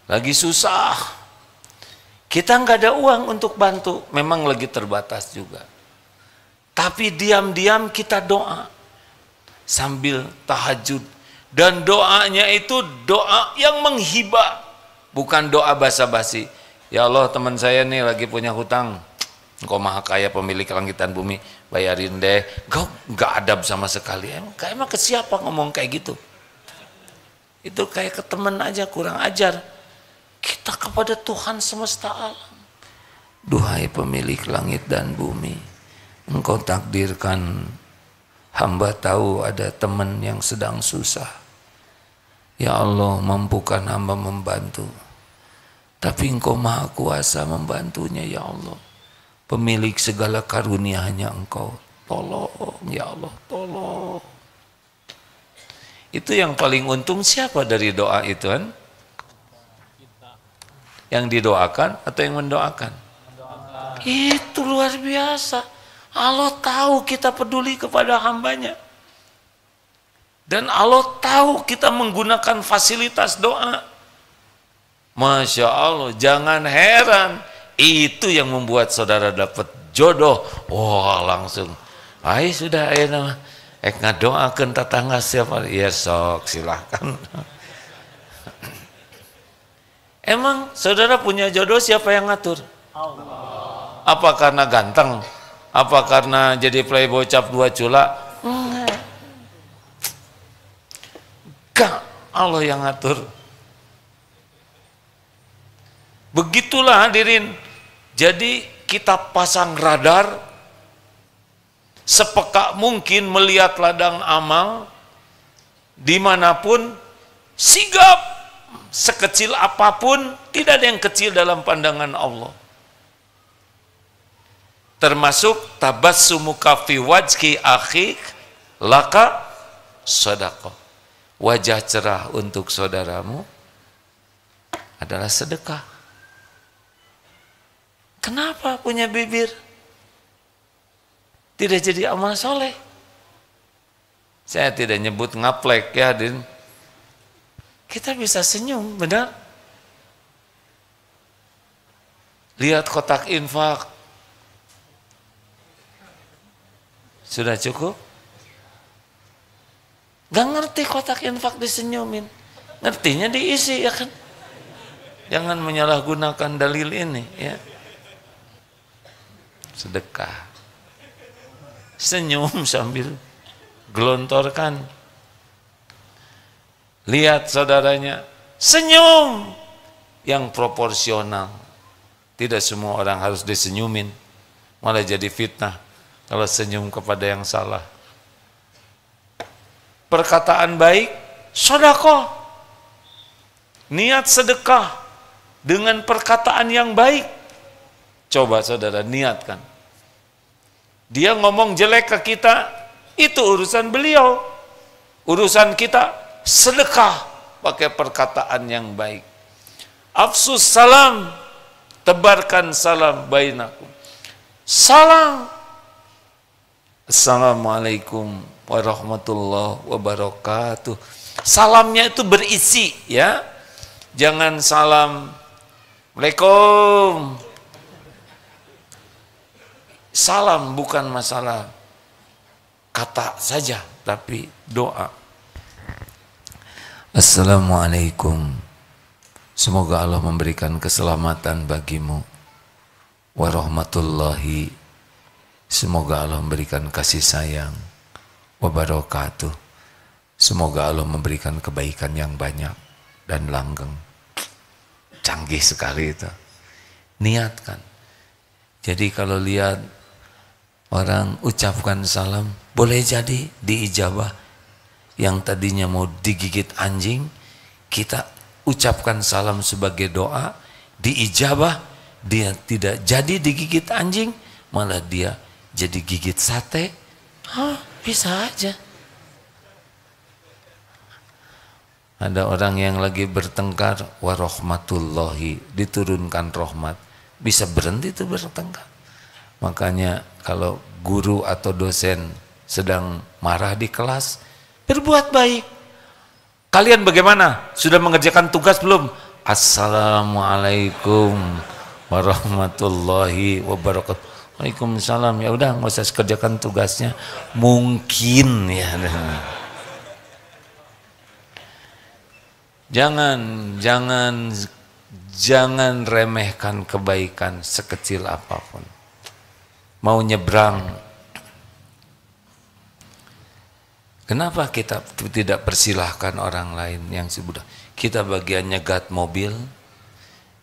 lagi susah, kita nggak ada uang untuk bantu, memang lagi terbatas juga. Tapi diam-diam kita doa sambil tahajud, dan doanya itu doa yang menghibah, bukan doa basa-basi. Ya Allah, teman saya nih lagi punya hutang, Engkau maha kaya pemilik langit dan bumi, bayarin deh. Kau nggak adab sama sekali. Emang ke siapa ngomong kayak gitu? Itu kayak ke teman aja, kurang ajar. Kita kepada Tuhan semesta alam. Duhai pemilik langit dan bumi, Engkau takdirkan hamba tahu ada teman yang sedang susah. Ya Allah, mampukan hamba membantu. Tapi Engkau maha kuasa membantunya ya Allah. Pemilik segala karunia hanya Engkau. Tolong ya Allah, tolong. Itu yang paling untung siapa dari doa itu kan? Yang didoakan atau yang mendoakan? Itu luar biasa. Allah tahu kita peduli kepada hambanya. Dan Allah tahu kita menggunakan fasilitas doa. Masya Allah, jangan heran. Itu yang membuat saudara dapat jodoh. Wah langsung. Ay sudah nama. Ngadoakeun tetangga siapa? Ya sok silahkan. Emang saudara punya jodoh siapa yang ngatur? Allah. Apa karena ganteng? Apa karena jadi playboy cap 2 cula? Enggak, Allah yang ngatur. Begitulah hadirin. Jadi kita pasang radar, sepeka mungkin melihat ladang amal, dimanapun, sigap. Sekecil apapun, tidak ada yang kecil dalam pandangan Allah. Termasuk tabassumuka fi wajhi akhik laka sedekah. Wajah cerah untuk saudaramu adalah sedekah. Kenapa punya bibir tidak jadi amal soleh? Saya tidak nyebut ngaplek ya, hadirin. Kita bisa senyum, benar? Lihat kotak infak. Sudah cukup? Gak ngerti kotak infak disenyumin. Ngertinya diisi ya kan? Jangan menyalahgunakan dalil ini ya. Sedekah. Senyum sambil gelontorkan. Lihat saudaranya, senyum yang proporsional. Tidak semua orang harus disenyumin, malah jadi fitnah kalau senyum kepada yang salah. Perkataan baik, sedekah. Niat sedekah dengan perkataan yang baik. Coba saudara niatkan. Dia ngomong jelek ke kita, itu urusan beliau. Urusan kita sedekah pakai perkataan yang baik. Afsus salam, tebarkan salam bainakum. Salam. Assalamualaikum warahmatullahi wabarakatuh. Salamnya itu berisi ya. Jangan salam Waalaikum. Salam bukan masalah kata saja, tapi doa. Assalamualaikum. Semoga Allah memberikan keselamatan bagimu. Warahmatullahi. Semoga Allah memberikan kasih sayang. Wabarakatuh. Semoga Allah memberikan kebaikan yang banyak dan langgeng. Canggih sekali itu. Niatkan. Jadi kalau lihat orang ucapkan salam, boleh jadi diijabah. Yang tadinya mau digigit anjing, kita ucapkan salam sebagai doa, diijabah, dia tidak jadi digigit anjing, malah dia jadi gigit sate. Bisa aja. Ada orang yang lagi bertengkar, warahmatullahi, diturunkan rahmat, bisa berhenti itu bertengkar. Makanya kalau guru atau dosen sedang marah di kelas, berbuat baik. Kalian bagaimana? Sudah mengerjakan tugas belum? Assalamualaikum warahmatullahi wabarakatuh. Waalaikumsalam. Ya udah, nggak usah kerjakan tugasnya. Mungkin ya. Jangan remehkan kebaikan sekecil apapun. Mau nyebrang, kenapa kita tidak persilahkan orang lain yang sudah kita bagian nyegat mobil,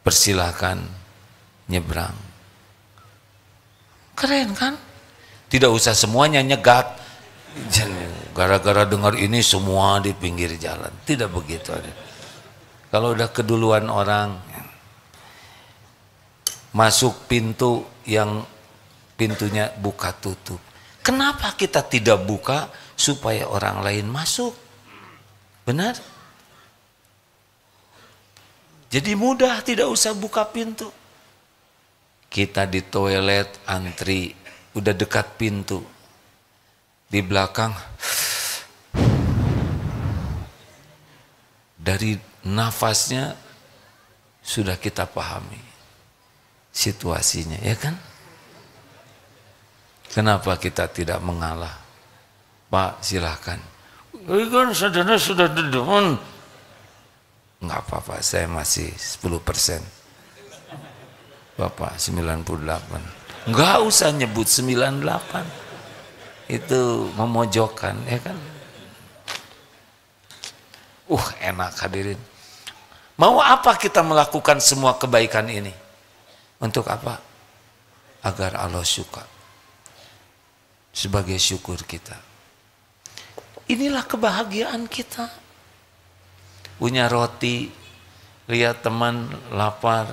persilahkan nyebrang. Keren kan? Tidak usah semuanya nyegat. Gara-gara dengar ini semua di pinggir jalan. Tidak begitu. Kalau udah keduluan orang, masuk pintu yang pintunya buka tutup. Kenapa kita tidak buka supaya orang lain masuk? Benar? Jadi mudah, tidak usah buka pintu. Kita di toilet antri, udah dekat pintu. Di belakang, dari nafasnya sudah kita pahami situasinya, ya kan? Kenapa kita tidak mengalah? Pak, silahkan. Kan saudara sudah depan. Enggak apa-apa, saya masih 10%. Bapak 98. Enggak usah nyebut 98. Itu memojokkan, ya kan? Enak hadirin. Mau apa kita melakukan semua kebaikan ini? Untuk apa? Agar Allah suka. Sebagai syukur kita. Inilah kebahagiaan kita. Punya roti, lihat teman lapar,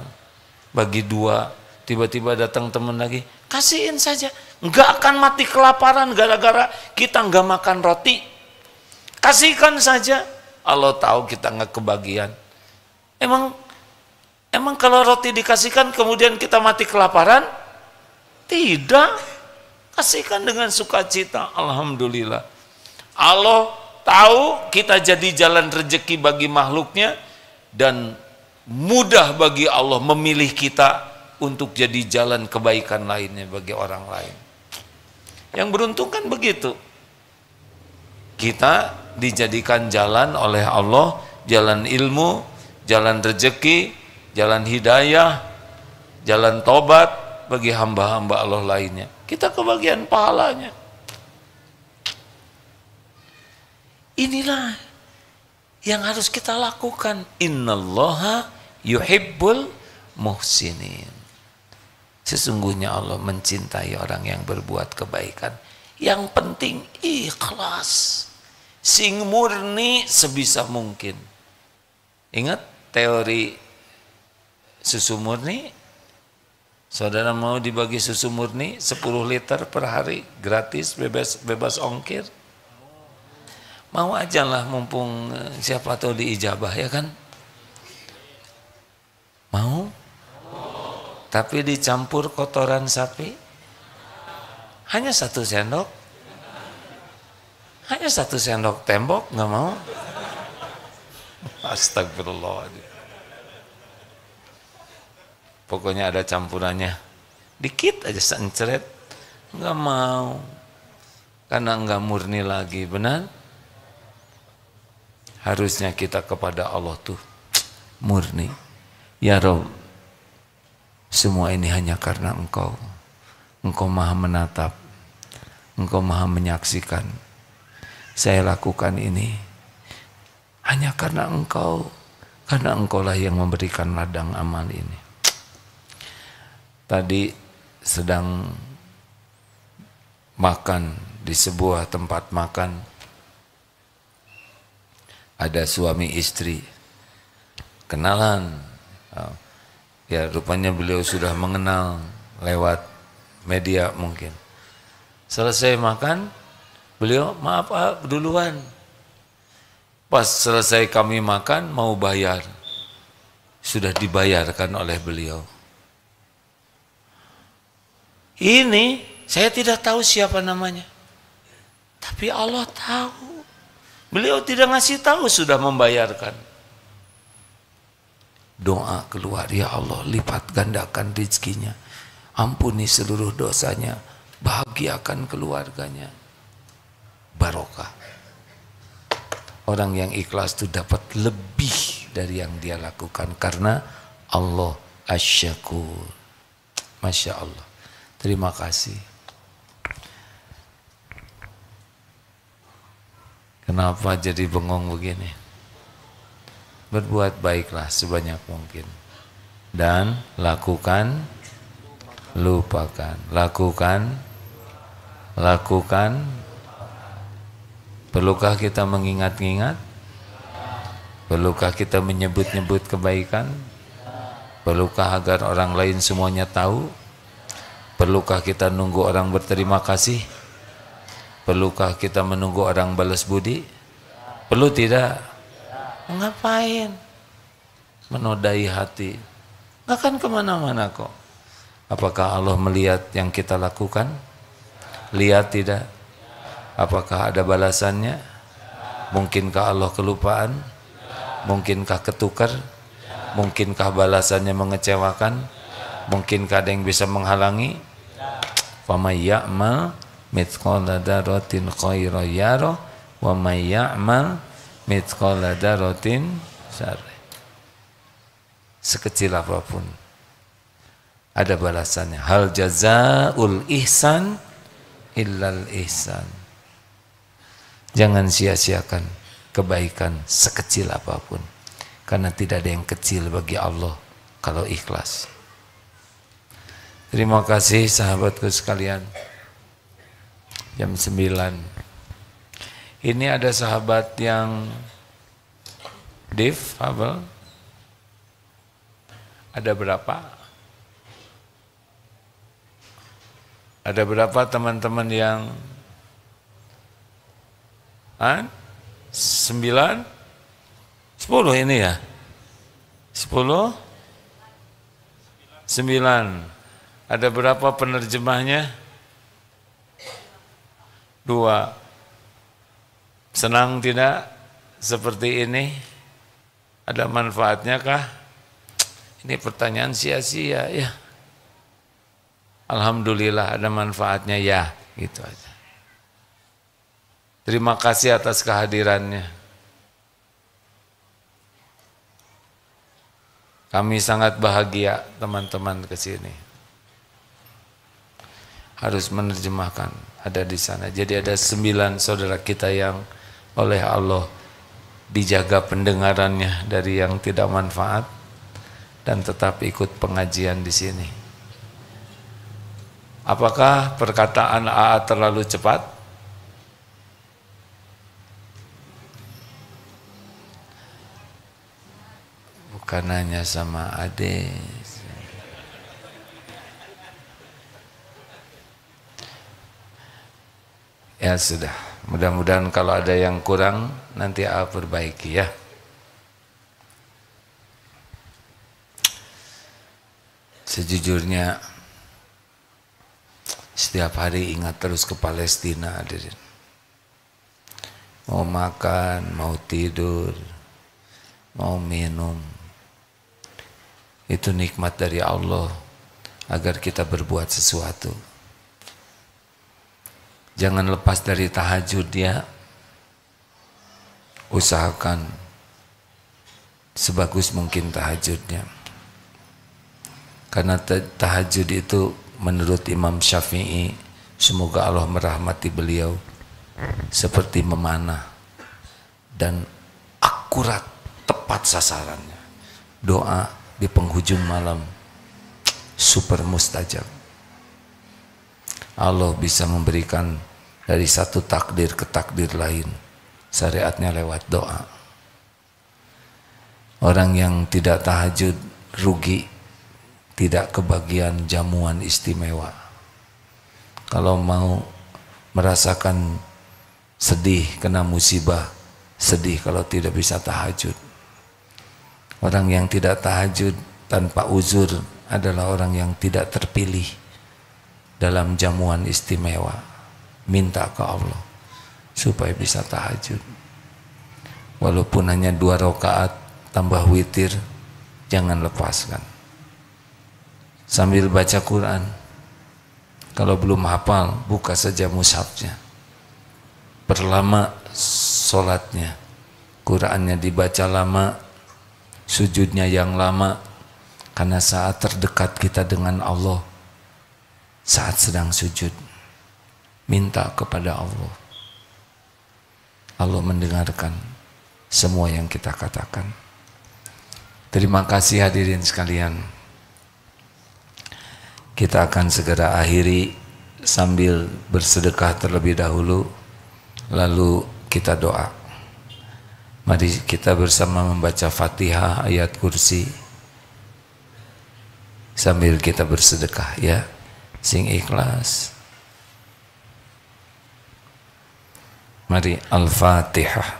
bagi 2, tiba-tiba datang teman lagi, kasihin saja. Enggak akan mati kelaparan gara-gara kita enggak makan roti. Kasihkan saja. Allah tahu kita enggak kebagian. Emang kalau roti dikasihkan kemudian kita mati kelaparan? Tidak. Kasihkan dengan sukacita. Alhamdulillah. Allah tahu kita jadi jalan rezeki bagi makhluknya, dan mudah bagi Allah memilih kita untuk jadi jalan kebaikan lainnya bagi orang lain. Yang beruntung kan begitu. Kita dijadikan jalan oleh Allah, jalan ilmu, jalan rezeki, jalan hidayah, jalan tobat bagi hamba-hamba Allah lainnya. Kita kebagian pahalanya. Inilah yang harus kita lakukan. Innallaha yuhibbul muhsinin. Sesungguhnya Allah mencintai orang yang berbuat kebaikan. Yang penting ikhlas. Sing murni sebisa mungkin. Ingat teori susu murni? Saudara mau dibagi susu murni 10 liter per hari gratis, bebas ongkir? Mau aja lah, mumpung siapa tahu diijabah, ya kan? Mau? Tapi dicampur kotoran sapi? Hanya 1 sendok? Hanya 1 sendok tembok, nggak mau? Astagfirullahaladzim. Pokoknya ada campurannya. Dikit aja senceret. Nggak mau. Karena nggak murni lagi, benar? Harusnya kita kepada Allah tuh murni. Ya Rabb, semua ini hanya karena Engkau. Engkau maha menatap, Engkau maha menyaksikan. Saya lakukan ini hanya karena Engkau lah yang memberikan ladang amal ini. Tadi sedang makan di sebuah tempat makan, ada suami istri kenalan. Ya rupanya beliau sudah mengenal lewat media mungkin. Selesai makan, beliau maaf duluan. Pas selesai kami makan mau bayar, sudah dibayarkan oleh beliau. Ini saya tidak tahu siapa namanya, tapi Allah tahu. Beliau tidak ngasih tahu sudah membayarkan. Doa keluar, ya Allah lipat gandakan rezekinya, ampuni seluruh dosanya, bahagiakan keluarganya, barokah. Orang yang ikhlas itu dapat lebih dari yang dia lakukan karena Allah asy-syakur. Masya Allah. Terima kasih. Kenapa jadi bengong begini? Berbuat baiklah sebanyak mungkin. Dan lakukan, lupakan. Lakukan. Perlukah kita mengingat-ingat? Perlukah kita menyebut-nyebut kebaikan? Perlukah agar orang lain semuanya tahu? Perlukah kita nunggu orang berterima kasih? Perlukah kita menunggu orang balas budi? Perlu tidak? Ngapain? Menodai hati. Nggak akan kemana-mana kok. Apakah Allah melihat yang kita lakukan? Lihat tidak? Apakah ada balasannya? Mungkinkah Allah kelupaan? Mungkinkah ketukar? Mungkinkah balasannya mengecewakan? Mungkinkah ada yang bisa menghalangi? Faman ya'mal mithqala dzarratin khairan yarah wa may ya'mal mithqala dzarratin syarran. Sekecil apapun ada balasannya. Hal jazaul ihsan illal ihsan. Jangan sia-siakan kebaikan sekecil apapun, karena tidak ada yang kecil bagi Allah kalau ikhlas. Terima kasih sahabatku sekalian. Jam 9. Ini ada sahabat yang difabel. Ada berapa? Ada berapa teman-teman yang 9? 10 ini ya? 10? 9. Ada berapa penerjemahnya? 2. Senang tidak seperti ini? Ada manfaatnya kah? Ini pertanyaan sia-sia ya. Alhamdulillah ada manfaatnya ya, gitu aja. Terima kasih atas kehadirannya. Kami sangat bahagia teman-teman ke sini. Harus menerjemahkan, ada di sana. Jadi ada 9 saudara kita yang oleh Allah dijaga pendengarannya dari yang tidak manfaat dan tetap ikut pengajian di sini. Apakah perkataan AA terlalu cepat? Bukan hanya sama adik. Ya sudah, mudah-mudahan kalau ada yang kurang nanti AA perbaiki ya. Sejujurnya setiap hari ingat terus ke Palestina, hadirin. Mau makan, mau tidur, mau minum, itu nikmat dari Allah agar kita berbuat sesuatu. Jangan lepas dari tahajud ya. Usahakan sebagus mungkin tahajudnya. Karena tahajud itu menurut Imam Syafi'i, semoga Allah merahmati beliau, seperti memanah dan akurat, tepat sasarannya. Doa di penghujung malam super mustajab. Allah bisa memberikan dari satu takdir ke takdir lain, syariatnya lewat doa. Orang yang tidak tahajud rugi, tidak kebagian jamuan istimewa. Kalau mau merasakan sedih kena musibah, sedih kalau tidak bisa tahajud. Orang yang tidak tahajud tanpa uzur adalah orang yang tidak terpilih dalam jamuan istimewa. Minta ke Allah supaya bisa tahajud. Walaupun hanya 2 rakaat tambah witir, jangan lepaskan. Sambil baca Quran. Kalau belum hafal, buka saja mushafnya. Perlama sholatnya, Qurannya dibaca lama, sujudnya yang lama, karena saat terdekat kita dengan Allah, saat sedang sujud, minta kepada Allah. Allah mendengarkan semua yang kita katakan. Terima kasih hadirin sekalian. Kita akan segera akhiri sambil bersedekah terlebih dahulu, lalu kita doa. Mari kita bersama membaca Fatihah ayat kursi sambil kita bersedekah, ya. Sing ikhlas. Mari Al-Fatihah.